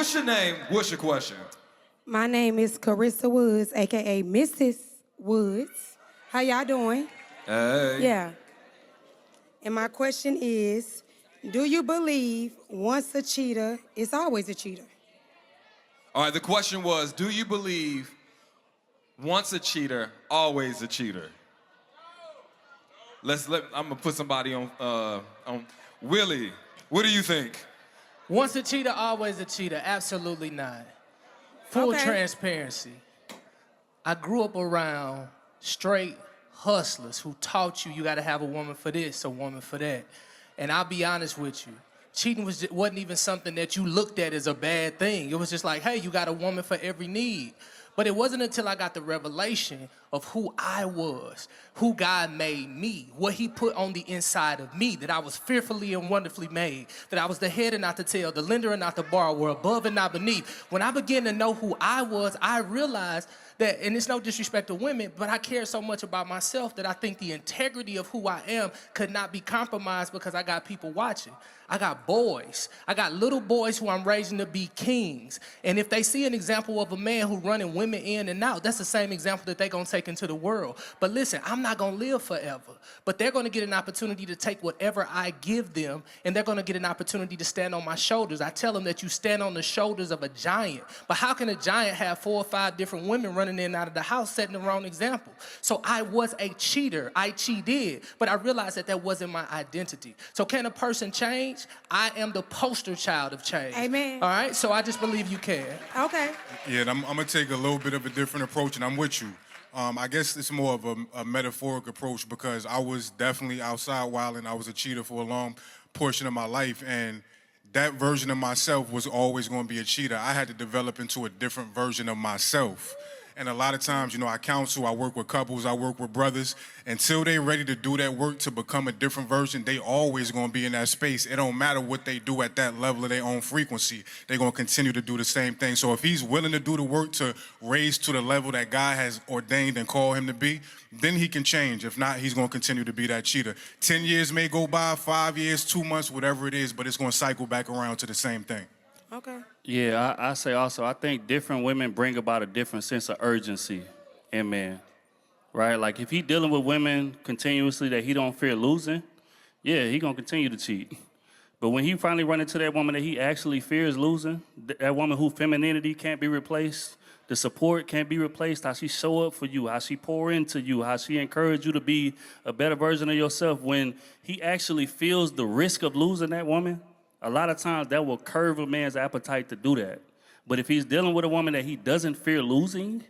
what's your name? What's your question? My name is Carissa Woods, a.k.a. Mrs. Woods. How y'all doing? Hey. Yeah. And my question is, do you believe once a cheater is always a cheater? All right, the question was, do you believe once a cheater, always a cheater? I'm gonna put somebody on Willie. What do you think? Once a cheater, always a cheater. Absolutely not. Full transparency. I grew up around straight hustlers who taught you gotta have a woman for this, a woman for that. And I'll be honest with you, cheating wasn't even something that you looked at as a bad thing. It was just like, hey, you got a woman for every need. But it wasn't until I got the revelation of who I was, who God made me, what he put on the inside of me, that I was fearfully and wonderfully made, that I was the head and not the tail, the lender and not the borrower, above and not beneath. When I began to know who I was, I realized that, and it's no disrespect to women, but I care so much about myself that I think the integrity of who I am could not be compromised because I got people watching. I got boys. I got little boys who I'm raising to be kings. And if they see an example of a man who running women in and out, that's the same example that they're gonna take into the world. But listen, I'm not gonna live forever, but they're gonna get an opportunity to take whatever I give them, and they're gonna get an opportunity to stand on my shoulders. I tell them that you stand on the shoulders of a giant, but how can a giant have 4 or 5 different women running in and out of the house setting the wrong example? So I was a cheater, I cheated, but I realized that that wasn't my identity. So can a person change? I am the poster child of change. Amen. All right, so I just believe you can. Okay. Yeah, and I'm gonna take a little bit of a different approach, and I'm with you. I guess it's more of a metaphoric approach because I was definitely outside wilding. I was a cheater for a long portion of my life, and that version of myself was always going to be a cheater. I had to develop into a different version of myself. And a lot of times, you know, I counsel, I work with couples, I work with brothers. Until they're ready to do that work to become a different version, they always gonna be in that space. It don't matter what they do at that level of their own frequency. They're gonna continue to do the same thing. So if he's willing to do the work to raise to the level that God has ordained and called him to be, then he can change. If not, he's gonna continue to be that cheater. 10 years may go by, 5 years, 2 months, whatever it is, but it's gonna cycle back around to the same thing. Okay. Yeah, I say also, I think different women bring about a different sense of urgency in men, right? Like if he dealing with women continuously that he don't fear losing, yeah, he gonna continue to cheat. But when he finally run into that woman that he actually fears losing, that woman whose femininity can't be replaced, the support can't be replaced, how she show up for you, how she pour into you, how she encourage you to be a better version of yourself, when he actually feels the risk of losing that woman, a lot of times that will curb a man's appetite to do that. But if he's dealing with a woman that he doesn't fear losing,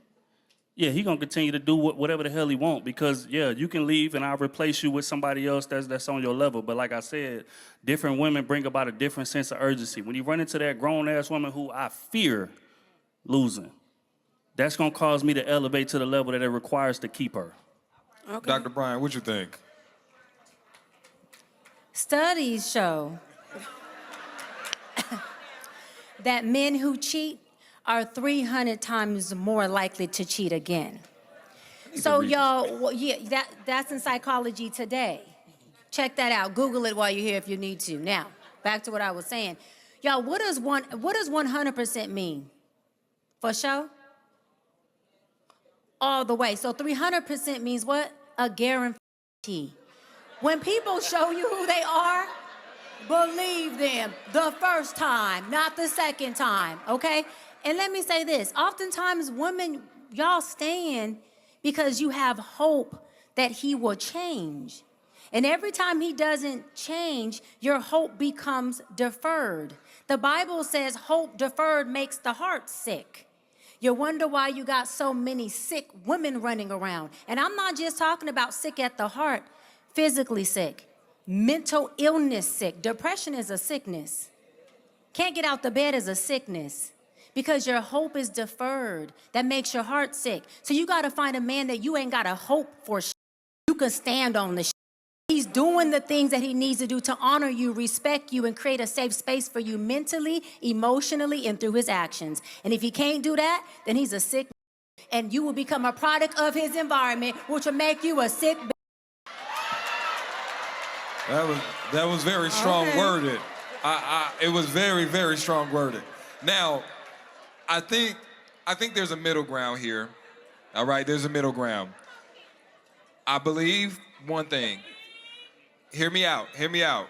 yeah, he's gonna continue to do whatever the hell he wants because, yeah, you can leave and I'll replace you with somebody else that's on your level. But like I said, different women bring about a different sense of urgency. When you run into that grown-ass woman who I fear losing, that's gonna cause me to elevate to the level that it requires to keep her. Okay. Dr. Brian, what you think? Studies show that men who cheat are 300 times more likely to cheat again. So y'all, yeah, that's in Psychology Today. Check that out. Google it while you're here if you need to. Now, back to what I was saying. Y'all, what does 100% mean? For sure? All the way. So 300% means what? A guarantee. When people show you who they are, believe them the first time, not the second time, okay? And let me say this. Oftentimes, women, y'all stand because you have hope that he will change. And every time he doesn't change, your hope becomes deferred. The Bible says hope deferred makes the heart sick. You wonder why you got so many sick women running around. And I'm not just talking about sick at the heart, physically sick. Mental illness sick. Depression is a sickness. Can't get out the bed is a sickness because your hope is deferred. That makes your heart sick. So you got to find a man that you ain't got to hope for. You can stand on the. He's doing the things that he needs to do to honor you, respect you, and create a safe space for you mentally, emotionally, and through his actions. And if he can't do that, then he's a sick and you will become a product of his environment, which will make you a sick. That was very strong worded. It was very, very strong worded. Now, I think there's a middle ground here. All right, there's a middle ground. I believe one thing. Hear me out. Hear me out.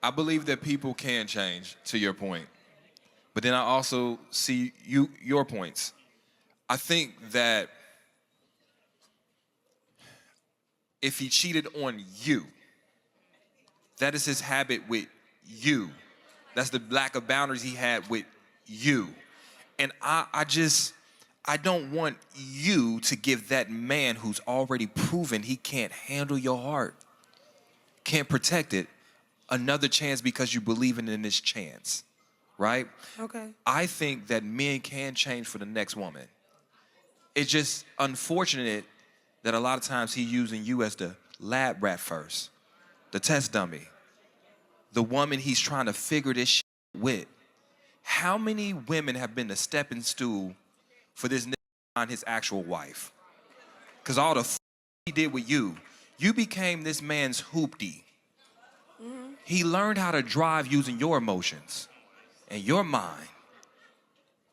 I believe that people can change, to your point. But then I also see your points. I think that if he cheated on you, that is his habit with you. That's the lack of boundaries he had with you. And I don't want you to give that man who's already proven he can't handle your heart, can't protect it, another chance because you believe in this chance, right? Okay. I think that men can change for the next woman. It's just unfortunate that a lot of times he's using you as the lab rat first, the test dummy, the woman he's trying to figure this shit with. How many women have been the stepping stool for this nigga on his actual wife? Because all the he did with you became this man's hoopty. Mm-hmm. He learned how to drive using your emotions and your mind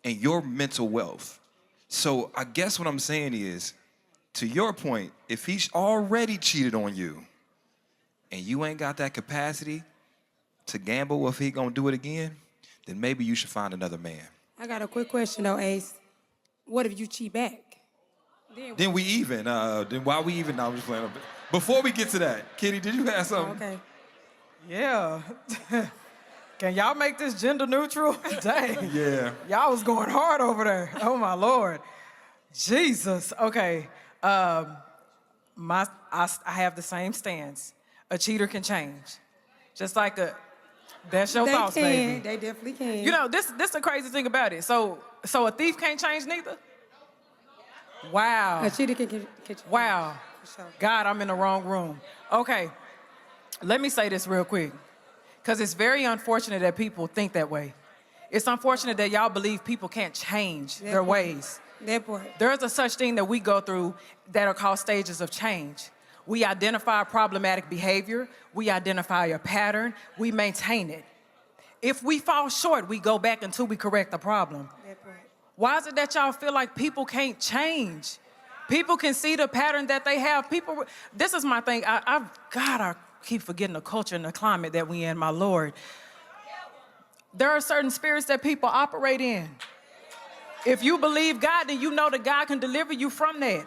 and your mental wealth. So I guess what I'm saying is, to your point, if he's already cheated on you and you ain't got that capacity to gamble if he gonna do it again, then maybe you should find another man. I got a quick question though, Ace. What if you cheat back? Then we even. Then why we even? No, I'm just playing. Before we get to that, Kitty, did you have something? Okay. Yeah. Can y'all make this gender neutral? Dang. Yeah. Y'all was going hard over there. Oh my Lord. Jesus. Okay. I have the same stance. A cheater can change. Just like that's your thoughts, baby. They definitely can. You know, this the crazy thing about it. So a thief can't change neither? Wow. A cheater can Wow. For sure. God, I'm in the wrong room. Okay. Let me say this real quick. Because it's very unfortunate that people think that way. It's unfortunate that y'all believe people can't change their ways. That part. There's a such thing that we go through that are called stages of change. We identify problematic behavior. We identify a pattern. We maintain it. If we fall short, we go back until we correct the problem. That part. Why is it that y'all feel like people can't change? People can see the pattern that they have. This is my thing. I keep forgetting the culture and the climate that we in, my Lord. There are certain spirits that people operate in. If you believe God, then you know that God can deliver you from that.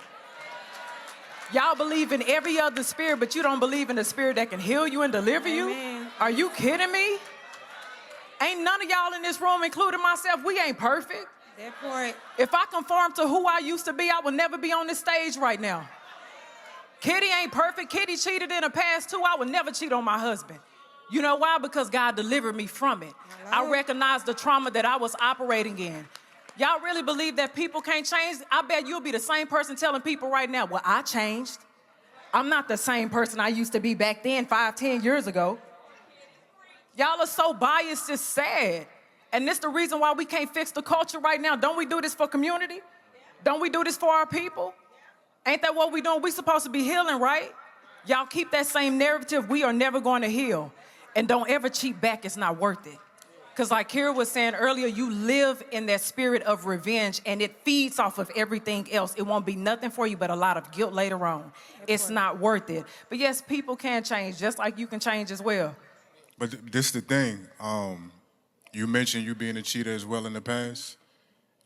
Y'all believe in every other spirit, but you don't believe in the spirit that can heal you and deliver you? Amen. Are you kidding me? Ain't none of y'all in this room, including myself, we ain't perfect. That part. If I conform to who I used to be, I would never be on this stage right now. Kitty ain't perfect. Kitty cheated in the past too. I would never cheat on my husband. You know why? Because God delivered me from it. Hello? I recognize the trauma that I was operating in. Y'all really believe that people can't change? I bet you'll be the same person telling people right now, well, I changed. I'm not the same person I used to be back then, 5, 10 years ago. Y'all are so biased, it's sad. And this the reason why we can't fix the culture right now. Don't we do this for community? Don't we do this for our people? Ain't that what we doing? We supposed to be healing, right? Y'all keep that same narrative. We are never going to heal. And don't ever cheat back. It's not worth it. Because like Kira was saying earlier, you live in that spirit of revenge, and it feeds off of everything else. It won't be nothing for you but a lot of guilt later on. It's not worth it. But yes, people can change, just like you can change as well. But this is the thing. You mentioned you being a cheater as well in the past.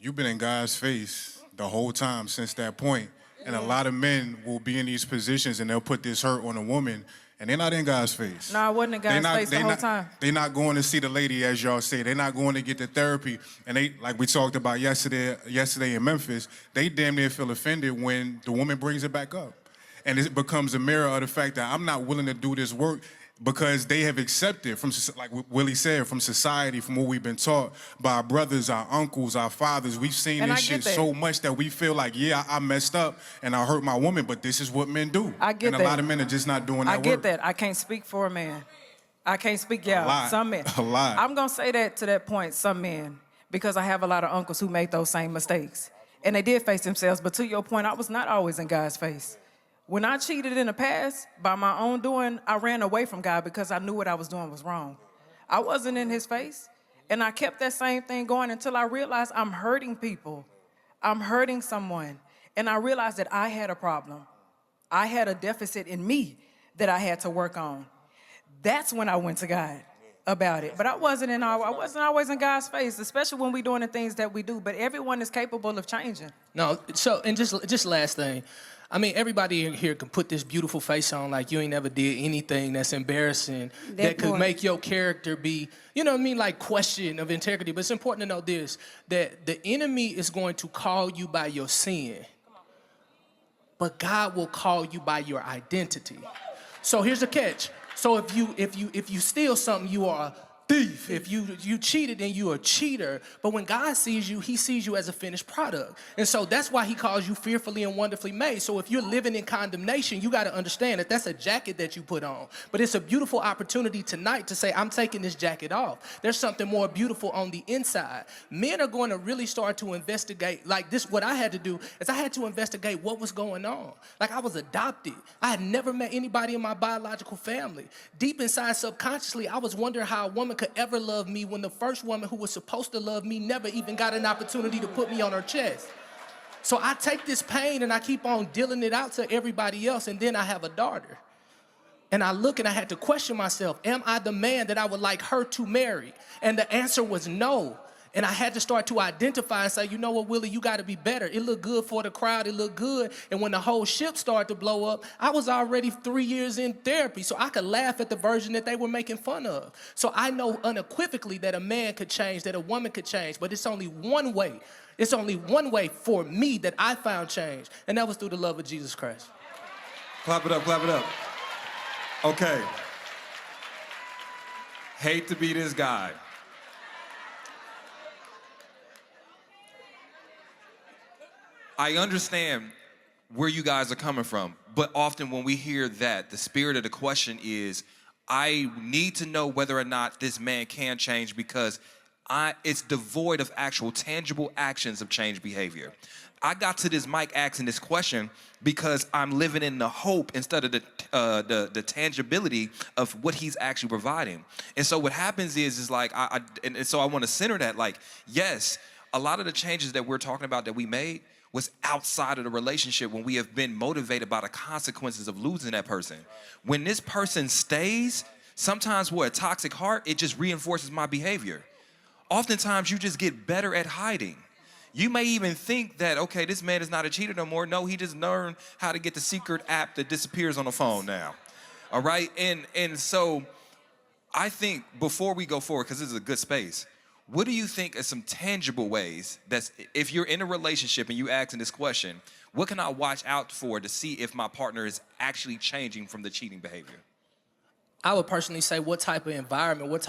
You've been in God's face the whole time since that point. And a lot of men will be in these positions and they'll put this hurt on a woman and they're not in God's face. No, I wasn't in God's face the whole time. They're not going to see the lady, as y'all say. They're not going to get the therapy. And they, like we talked about yesterday in Memphis, they damn near feel offended when the woman brings it back up. And it becomes a mirror of the fact that I'm not willing to do this work because they have accepted from, like Willie said, from society, from what we've been taught by our brothers, our uncles, our fathers. We've seen this shit so much that we feel like, yeah, I messed up and I hurt my woman, but this is what men do. I get that. And a lot of men are just not doing that work. I get that. I can't speak for a man. I can't speak, some men. A lot. I'm going to say that to that point, some men, because I have a lot of uncles who made those same mistakes. And they did face themselves, but to your point, I was not always in God's face. When I cheated in the past, by my own doing, I ran away from God because I knew what I was doing was wrong. I wasn't in his face. And I kept that same thing going until I realized I'm hurting people. I'm hurting someone. And I realized that I had a problem. I had a deficit in me that I had to work on. That's when I went to God about it. But I wasn't always in God's face, especially when we're doing the things that we do. But everyone is capable of changing. No, so, and just last thing. I mean, everybody in here can put this beautiful face on like you ain't never did anything that's embarrassing that could make your character be, you know what I mean, like question of integrity. But it's important to know this, that the enemy is going to call you by your sin, but God will call you by your identity. So here's the catch. So if you steal something, you are a thief. If you cheated, then you're a cheater. But when God sees you, he sees you as a finished product. And so that's why he calls you fearfully and wonderfully made. So if you're living in condemnation, you got to understand that that's a jacket that you put on. But it's a beautiful opportunity tonight to say, I'm taking this jacket off. There's something more beautiful on the inside. Men are going to really start to investigate. Like this, what I had to do is I had to investigate what was going on. Like I was adopted. I had never met anybody in my biological family. Deep inside, subconsciously, I was wondering how a woman could ever love me when the first woman who was supposed to love me never even got an opportunity to put me on her chest. So I take this pain and I keep on dealing it out to everybody else, and then I have a daughter. And I look and I had to question myself, am I the man that I would like her to marry? And the answer was no. And I had to start to identify and say, you know what, Willie, you got to be better. It looked good for the crowd. It looked good. And when the whole ship started to blow up, I was already 3 years in therapy, so I could laugh at the version that they were making fun of. So I know unequivocally that a man could change, that a woman could change, but it's only one way. It's only one way for me that I found change, and that was through the love of Jesus Christ. Clap it up, clap it up. Okay. Hate to be this guy. I understand where you guys are coming from, but often when we hear that, the spirit of the question is, I need to know whether or not this man can change because it's devoid of actual tangible actions of change behavior. I got to this mic asking this question because I'm living in the hope instead of the tangibility of what he's actually providing. And so what happens is like, and so I want to center that, like, yes, a lot of the changes that we're talking about that we made was outside of the relationship when we have been motivated by the consequences of losing that person. When this person stays, sometimes with a toxic heart, it just reinforces my behavior. Oftentimes, you just get better at hiding. You may even think that, okay, this man is not a cheater no more. No, he just learned how to get the secret app that disappears on the phone now. All right? And so I think before we go forward, because this is a good space, what do you think are some tangible ways that if you're in a relationship and you asking this question, what can I watch out for to see if my partner is actually changing from the cheating behavior? I would personally say what type of environment, what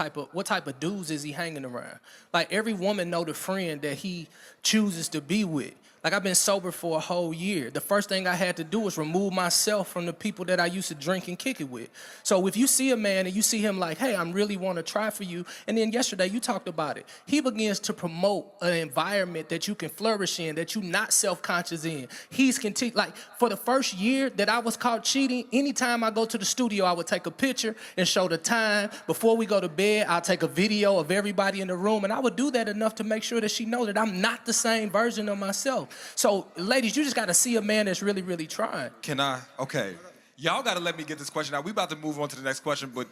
type of dudes is he hanging around? Like every woman know the friend that he chooses to be with. Like I've been sober for a whole year. The first thing I had to do was remove myself from the people that I used to drink and kick it with. So if you see a man and you see him like, hey, I really want to try for you, and then yesterday you talked about it, he begins to promote an environment that you can flourish in, that you're not self-conscious in. He's like for the first year that I was caught cheating, anytime I go to the studio, I would take a picture and show the time. Before we go to bed, I'll take a video of everybody in the room, and I would do that enough to make sure that she knows that I'm not the same version of myself. So, ladies, you just got to see a man that's really, really trying. Can I? Okay. Y'all got to let me get this question out. We about to move on to the next question, but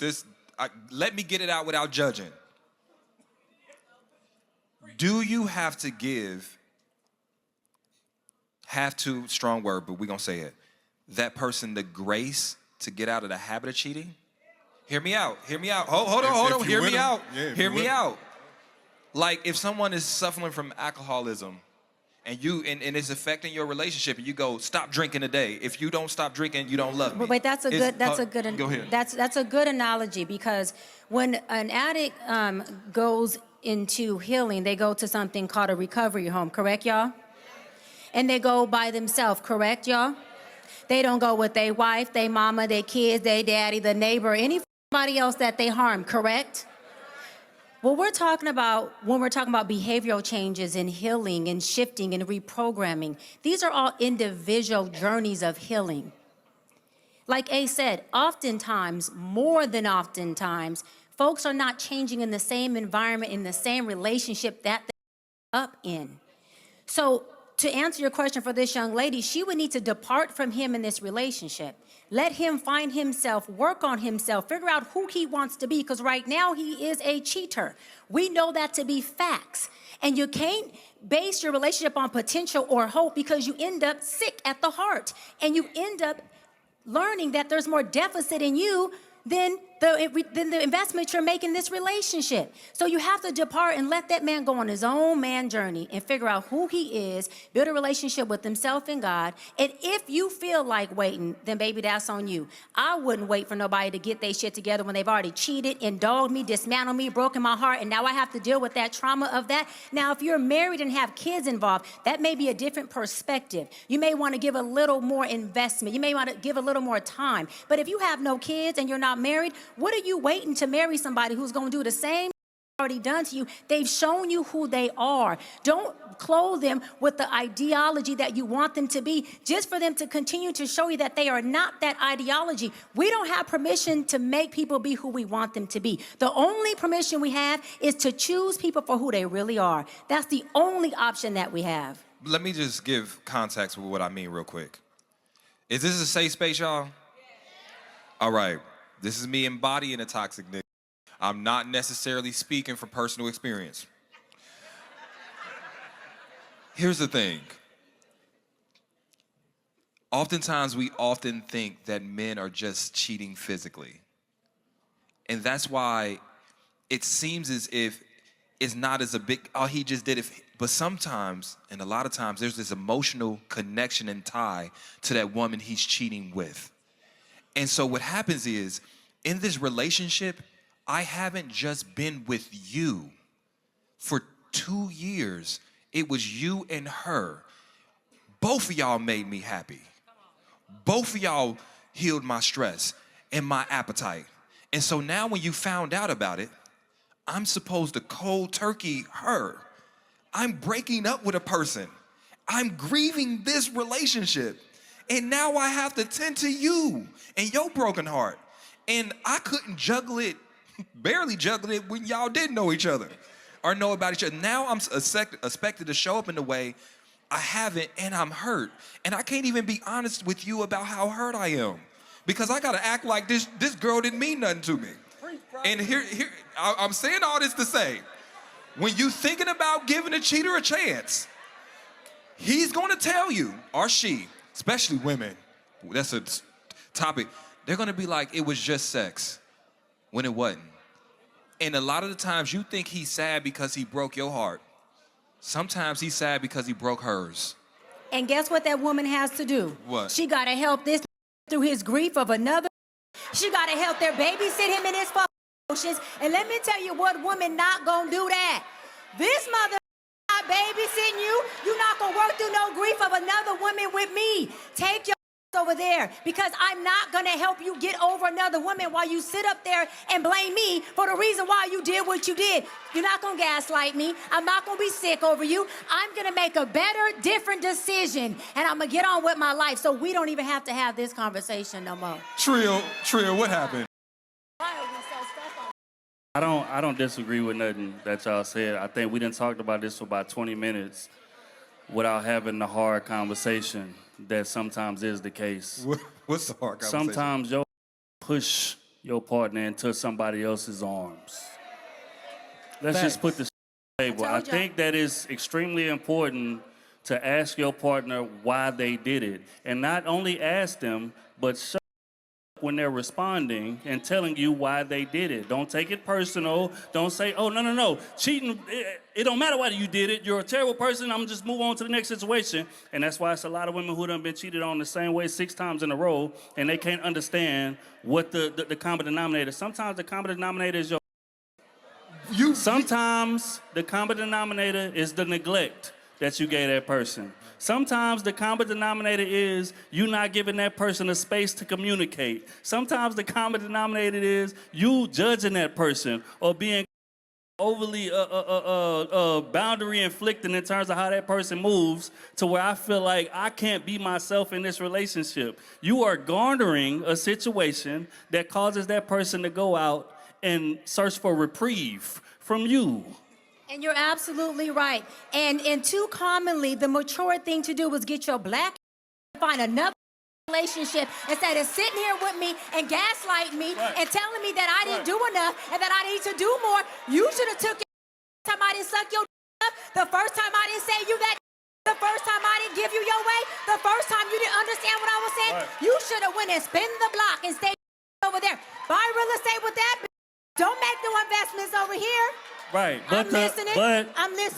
let me get it out without judging. Do you have to give, strong word, but we're going to say it, that person the grace to get out of the habit of cheating? Hear me out. Hear me out. Hold on. Hear me out. Hear me out. Like if someone is suffering from alcoholism, and it's affecting your relationship, and you go, stop drinking today. If you don't stop drinking, you don't love me. Wait, that's a good go ahead. That's a good analogy, because when an addict goes into healing, they go to something called a recovery home, correct, y'all? And they go by themselves, correct, y'all? They don't go with their wife, their mama, their kids, their daddy, the neighbor, anybody else that they harm, correct? What we're talking about when we're talking about behavioral changes and healing and shifting and reprogramming, these are all individual journeys of healing. Like A said, oftentimes, more than oftentimes, Folks are not changing in the same environment, in the same relationship that they're up in. So to answer your question for this young lady, she would need to depart from him in this relationship. Let him find himself, work on himself, figure out who he wants to be, because right now he is a cheater. We know that to be facts. And you can't base your relationship on potential or hope, because you end up sick at the heart. And you end up learning that there's more deficit in you than the investment you're making in this relationship. So you have to depart and let that man go on his own man journey and figure out who he is, build a relationship with himself and God. And if you feel like waiting, then baby, that's on you. I wouldn't wait for nobody to get their shit together when they've already cheated, indulged me, dismantled me, broken my heart, and now I have to deal with that trauma of that. Now, if you're married and have kids involved, that may be a different perspective. You may want to give a little more investment. You may want to give a little more time. But if you have no kids and you're not married, what are you waiting to marry somebody who's going to do the same already done to you? They've shown you who they are. Don't clothe them with the ideology that you want them to be, just for them to continue to show you that they are not that ideology. We don't have permission to make people be who we want them to be. The only permission we have is to choose people for who they really are. That's the only option that we have. Let me just give context with what I mean real quick. Is this a safe space, y'all? All right. This is me embodying a toxic nigga. I'm not necessarily speaking from personal experience. Here's the thing. Oftentimes, we often think that men are just cheating physically. And that's why it seems as if it's not as a big, oh, he just did it. But sometimes, and a lot of times, there's this emotional connection and tie to that woman he's cheating with. And so what happens is, in this relationship, I haven't just been with you. For 2 years, it was you and her. Both of y'all made me happy. Both of y'all healed my stress and my appetite. And so now when you found out about it, I'm supposed to cold turkey her. I'm breaking up with a person. I'm grieving this relationship. And now I have to tend to you and your broken heart. And I couldn't juggle it, barely juggle it when y'all didn't know each other or know about each other. Now I'm expected to show up in the way I haven't, and I'm hurt. And I can't even be honest with you about how hurt I am, because I gotta act like this girl didn't mean nothing to me. And I'm saying all this to say, when you thinking about giving a cheater a chance, he's gonna tell you, or she, especially women, that's a topic, they're gonna be like, it was just sex, when it wasn't. And a lot of the times you think he's sad because he broke your heart. Sometimes he's sad because he broke hers. And guess what that woman has to do? What? She gotta help this through his grief of another. She gotta help their babysit him in his emotions. And let me tell you what woman not gonna do that. This mother not babysitting you. You're not gonna work through no grief of another woman with me. Take your over there, because I'm not gonna help you get over another woman while you sit up there and blame me for the reason why you did what you did. You're not gonna gaslight me. I'm not gonna be sick over you. I'm gonna make a better, different decision, and I'm gonna get on with my life, so we don't even have to have this conversation no more. Trill, what happened? I don't disagree with nothing that y'all said. I think we done talked about this for about 20 minutes without having the hard conversation that sometimes is the case. What's the hard conversation? Sometimes you push your partner into somebody else's arms. Let's just put this on the table. I think that it's extremely important to ask your partner why they did it. And not only ask them, but show when they're responding and telling you why they did it. Don't take it personal. Don't say, oh, no. Cheating, it don't matter why you did it. You're a terrible person. I'm just move on to the next situation. And that's why it's a lot of women who done been cheated on the same way 6 times in a row, and they can't understand what the common denominator. Sometimes the common denominator is Sometimes the common denominator is the neglect that you gave that person. Sometimes the common denominator is you not giving that person a space to communicate. Sometimes the common denominator is you judging that person or being overly boundary inflicting in terms of how that person moves, to where I feel like I can't be myself in this relationship. You are garnering a situation that causes that person to go out and search for reprieve from you. And you're absolutely right. And too commonly, the mature thing to do is get your black find another relationship instead of sitting here with me and gaslighting me and telling me that I didn't do enough and that I need to do more. You should have took it the first time I didn't suck your up, the first time I didn't say you that, the first time I didn't give you your way, the first time you didn't understand what I was saying. You should have went and spin the block and stayed over there. Buy real estate with that. Don't make no investments over here. Right, I'm listening.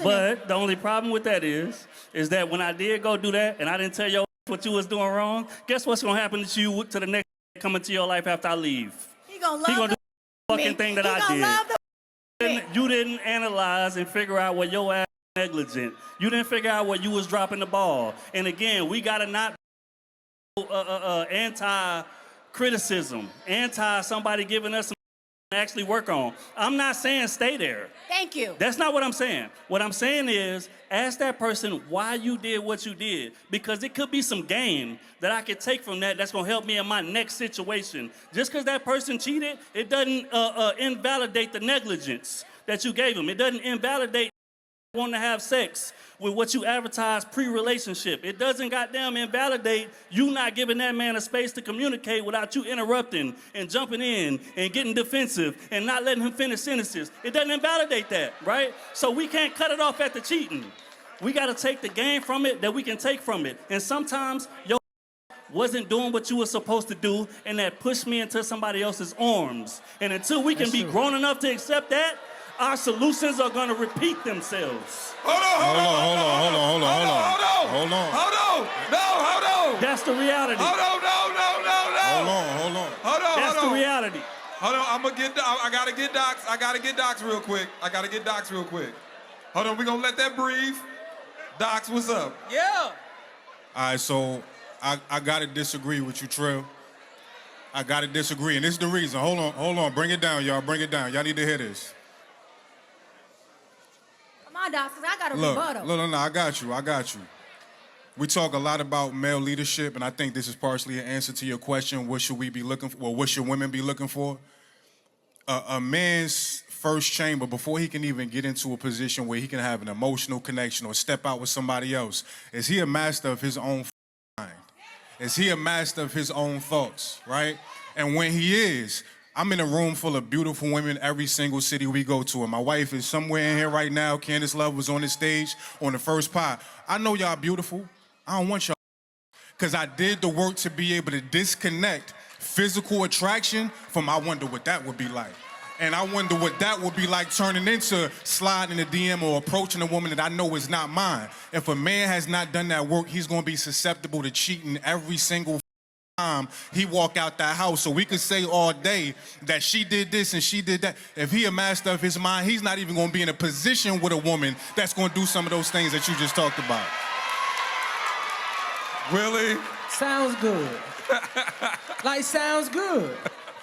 But the only problem with that is that when I did go do that and I didn't tell you what you was doing wrong, guess what's gonna happen to you to the next coming to your life after I leave? He gonna love do the fucking thing that I did. You didn't analyze and figure out what your ass was negligent. You didn't figure out where you was dropping the ball. And again, we gotta not anti-criticism, anti-somebody giving us some to actually work on. I'm not saying stay there. Thank you. That's not what I'm saying. What I'm saying is ask that person why you did what you did, because it could be some gain that I could take from that that's going to help me in my next situation. Just because that person cheated, it doesn't invalidate the negligence that you gave them. It doesn't invalidate wanting to have sex with what you advertised pre-relationship. It doesn't goddamn invalidate you not giving that man a space to communicate without you interrupting and jumping in and getting defensive and not letting him finish sentences. It doesn't invalidate that, right? So we can't cut it off at the cheating. We got to take the gain from it that we can take from it. And sometimes your wasn't doing what you were supposed to do, and that pushed me into somebody else's arms. And until we can be grown enough to accept that, our solutions are going to repeat themselves. Hold on. That's the reality. Hold on. That's the reality. Hold on, I gotta get Docs real quick. Hold on, we gonna let that breathe. Docs, what's up? Yeah. All right, so I gotta disagree with you, Trill. I gotta disagree, and this is the reason. Hold on. Bring it down, y'all. Y'all need to hear this. Come on, Doc, 'cause I got a rebuttal. No, I got you. We talk a lot about male leadership, and I think this is partially an answer to your question, what should we be looking for, or what should women be looking for? A man's first chamber, before he can even get into a position where he can have an emotional connection or step out with somebody else, is he a master of his own mind? Is he a master of his own thoughts, right? And when he is, I'm in a room full of beautiful women every single city we go to, and my wife is somewhere in here right now. Candace Love was on the stage on the first pod. I know y'all beautiful. I don't want y'all, because I did the work to be able to disconnect physical attraction from I wonder what that would be like. And I wonder what that would be like turning into sliding in the DM or approaching a woman that I know is not mine. If a man has not done that work, he's going to be susceptible to cheating every single time he walk out that house. So we could say all day that she did this and she did that. If he a master of his mind, he's not even going to be in a position with a woman that's going to do some of those things that you just talked about. Really? Sounds good. Sounds good.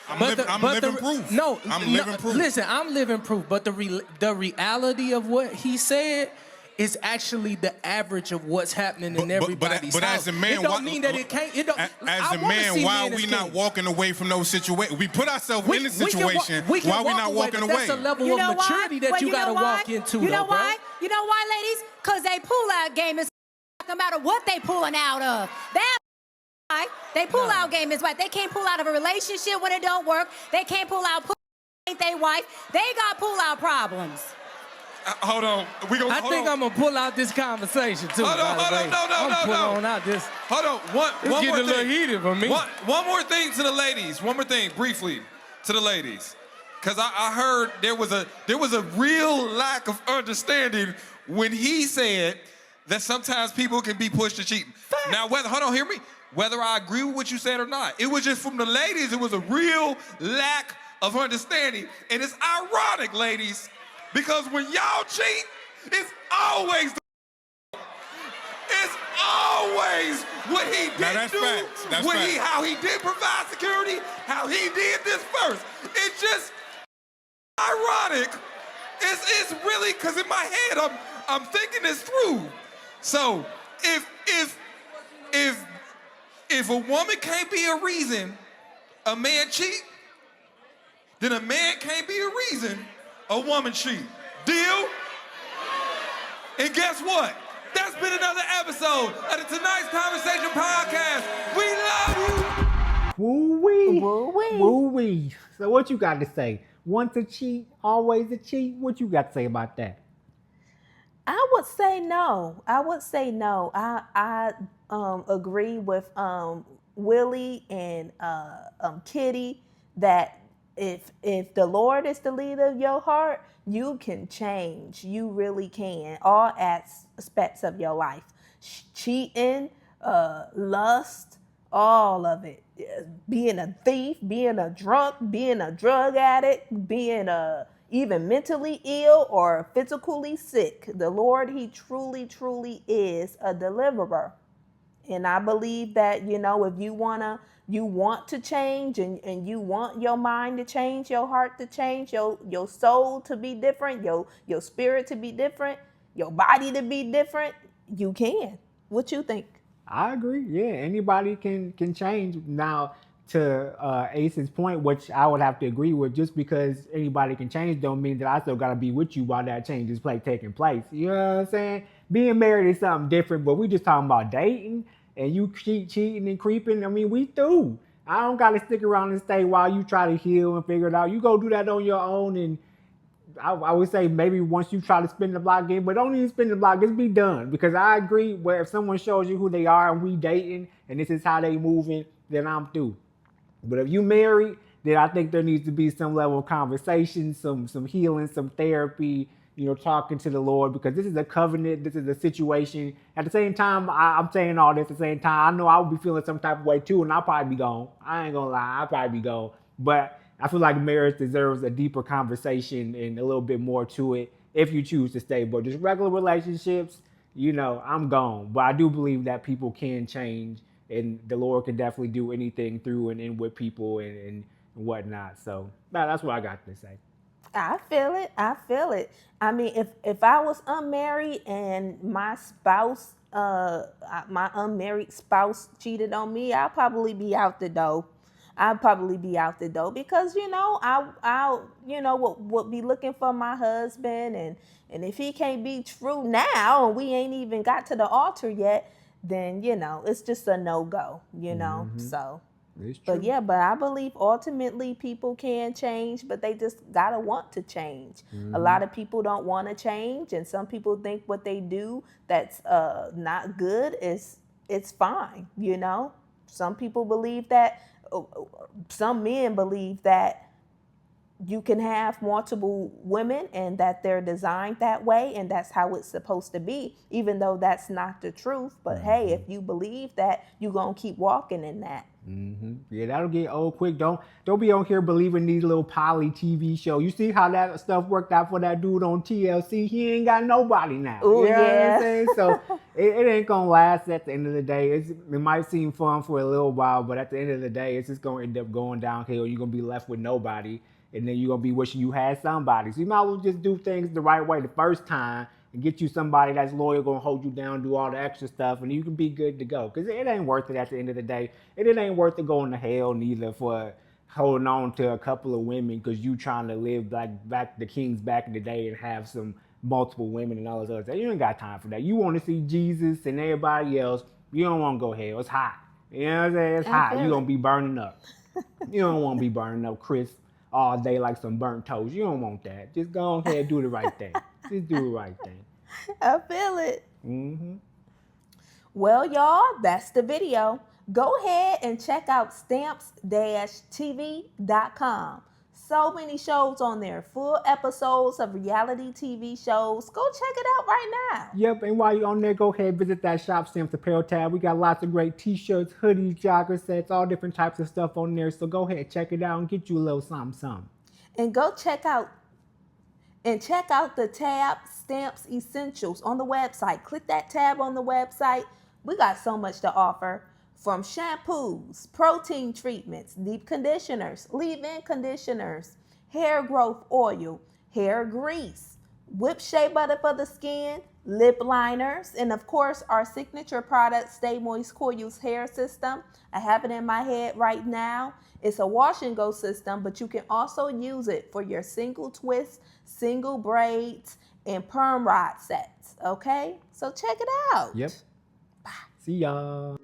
I'm living proof. I'm living proof. Listen, I'm living proof. But the reality of what he said is actually the average of what's happening in everybody's but house. As a man, it don't mean that it can't. It don't. As a man, why are we not walking away from those situations? We put ourselves in the situation. Why are we not walking away? That's a level of maturity that you got to walk into. You know why? You know why, ladies? Because they pull-out game is no matter what they pulling out of. That they pull-out game is right. They can't pull out of a relationship when it don't work. They can't pull out ain't they wife. They got pull-out problems. Hold on. I think I'm gonna pull out this conversation too. Hold on. One it's more getting thing. a little heated for me. One more thing to the ladies. One more thing, briefly, to the ladies, because I heard there was a real lack of understanding when he said that sometimes people can be pushed to cheating. Now, hear me. Whether I agree with what you said or not, it was just from the ladies. It was a real lack of understanding, and it's ironic, ladies. Because when y'all cheat, it's always what he didn't do, how he did provide security, how he did this first. It's just ironic. It's really, because in my head I'm thinking this through. So if a woman can't be a reason a man cheat, then a man can't be a reason a woman cheat. Deal? And guess what? That's been another episode of the Tonight's Conversation podcast. We love you. Woo-wee. Woo-wee. Woo-wee. So what you got to say? Once a cheat, always a cheat? What you got to say about that? I would say no. I agree with Willie and Kitty that if the Lord is the leader of your heart, you can change. You really can. All aspects of your life. Cheating, lust, all of it. Being a thief, being a drunk, being a drug addict, being even mentally ill or physically sick. The Lord, he truly, truly is a deliverer. And I believe that, if you want to change and you want your mind to change, your heart to change, your soul to be different, your spirit to be different, your body to be different, you can. What you think? I agree. Yeah, anybody can change. Now, to Ace's point, which I would have to agree with, just because anybody can change don't mean that I still got to be with you while that change is taking place. You know what I'm saying? Being married is something different, but we just talking about dating and you cheating and creeping. I mean, we through. I don't got to stick around and stay while you try to heal and figure it out. You go do that on your own, and I would say maybe once you try to spin the block again, but don't even spin the block, just be done. Because I agree where if someone shows you who they are and we dating and this is how they moving, then I'm through. But if you married, then I think there needs to be some level of conversation, some healing, some therapy, talking to the Lord, because this is a covenant, this is a situation. At the same time, I'm saying all this at the same time, I know I would be feeling some type of way too, and I'll probably be gone. I ain't gonna lie, I'll probably be gone. But I feel like marriage deserves a deeper conversation and a little bit more to it if you choose to stay. But just regular relationships, I'm gone. But I do believe that people can change, and the Lord can definitely do anything through and in with people and whatnot. So that's what I got to say. I feel it. I mean, if I was unmarried and my spouse, my unmarried spouse cheated on me, I'll probably be out the door. Because I'll would be looking for my husband, and if he can't be true now and we ain't even got to the altar yet, then it's just a no-go. So. But I believe ultimately people can change, but they just gotta want to change. A lot of people don't want to change, and some people think what they do that's not good it's fine. Some people believe that. Some men believe that you can have multiple women and that they're designed that way and that's how it's supposed to be, even though that's not the truth. But hey, if you believe that, you're gonna keep walking in that. Yeah, that'll get old quick. Don't be on here believing these little poly TV shows. You see how that stuff worked out for that dude on TLC? He ain't got nobody now. Ooh, you know yeah. what I'm saying? So it ain't gonna last at the end of the day. It might seem fun for a little while, but at the end of the day, it's just gonna end up going downhill. You're gonna be left with nobody, and then you're gonna be wishing you had somebody. So you might as well just do things the right way the first time and get you somebody that's loyal, gonna hold you down, do all the extra stuff, and you can be good to go. Because it ain't worth it at the end of the day. And it ain't worth it going to hell neither for holding on to a couple of women because you trying to live like back the kings back in the day and have some multiple women and all this other stuff. You ain't got time for that. You want to see Jesus and everybody else. You don't want to go hell. It's hot. You know what I'm saying? It's hot. You're going to be burning up. You don't want to be burning up crisp all day like some burnt toast. You don't want that. Just go ahead and do the right thing. Just do the right thing. I feel it. Well, y'all, that's the video. Go ahead and check out stamps-tv.com. So many shows on there, full episodes of reality TV shows. Go check it out right now. Yep, and while you're on there, go ahead and visit that Shop Stamps Apparel tab. We got lots of great t-shirts, hoodies, jogger sets, all different types of stuff on there. So go ahead and check it out and get you a little something. And go check out the tab Stamps Essentials on the website. Click that tab on the website. We got so much to offer. From shampoos, protein treatments, deep conditioners, leave-in conditioners, hair growth oil, hair grease, whip shea butter for the skin, lip liners, and of course our signature product, Stay Moist Cool Use Hair System. I have it in my head right now. It's a wash and go system, but you can also use it for your single twist, single braids, and perm rod sets, okay? So check it out. Yep. See y'all.